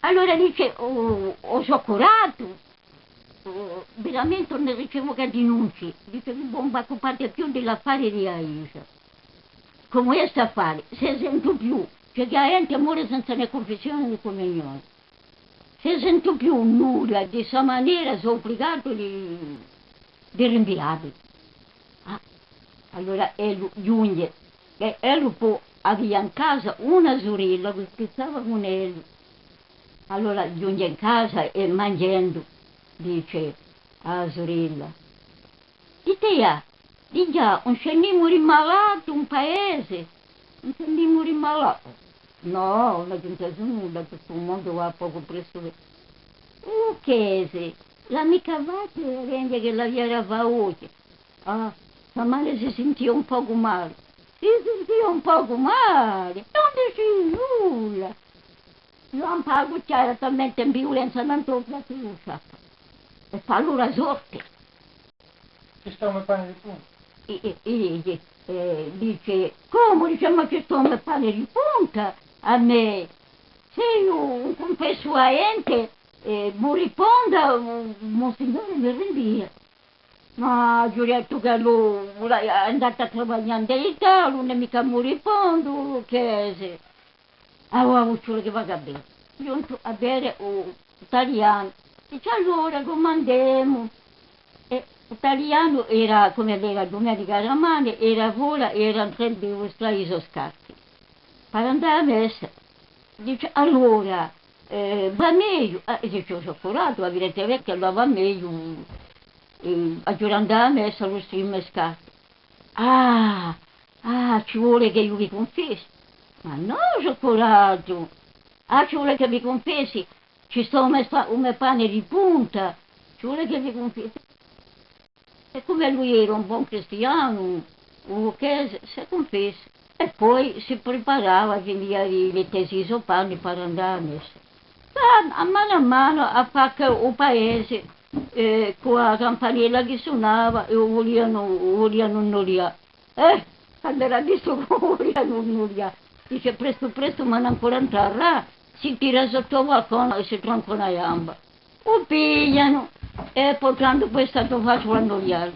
Allora dice, ho scioccorato, veramente non ricevo che denunce, dice che non va a occupare più dell'affare di Aisha. Come è sta affare? Se sento più, cioè che la gente muore senza né confessione né comunione. Se sento più nulla di questa maniera, sono obbligato di rinviarli. Ah, allora lui giunge, e lui può avere in casa una sorella che stava con lui. Allora giunge in casa e mangiando dice alla sorella, di te, di già, un scendimo malato, un paese, un scendimo malato. No, non c'è nulla, tutto il mondo va poco presto. Che se, l'amica Vate rende che la viera va oggi. Ah, stamane si sentiva un poco male. Si sentiva un poco male, non dice nulla. Non pago talmente in violenza, non torna più, sa. E fa allora sorte. Ci sta un pane di punta. Dice, come dice, ma ci sto un pane di punta a me? Se io un confesso a ente, mi risponda, monsignore mi rinvia. Ma Giulietto che lui è andato a lavorare in Italia, non è mica mi risponde, che se... Allora vuol che vada bene. Giunto a bere italiano. Dice allora comandiamo. E l'italiano era, come era domenica romana, era vola e era in train di mostrare i suoi scarti. Per andare a messa. Dice allora, va meglio. Dice ho cioccolato, evidentemente allora va meglio. A andare a messa lo stream scarti. Ah, ci vuole che io vi confessi. Ma no, cioccolato. Ah, ci vuole che vi confessi. Ci sto un pane di punta. Ci vuole che vi confessi. E come lui era un buon cristiano, che si confessa. E poi si preparava, quindi mettesi i suoi panni per andare a messa. A mano a fare il paese, con la campanella che suonava e volevano annullare. Quando era visto che volevano annullare, dice presto, ma non ancora entrare, si tira sotto il balcone e si tronca una gamba. Lo pigliano e portando poi è stato fatto annullare.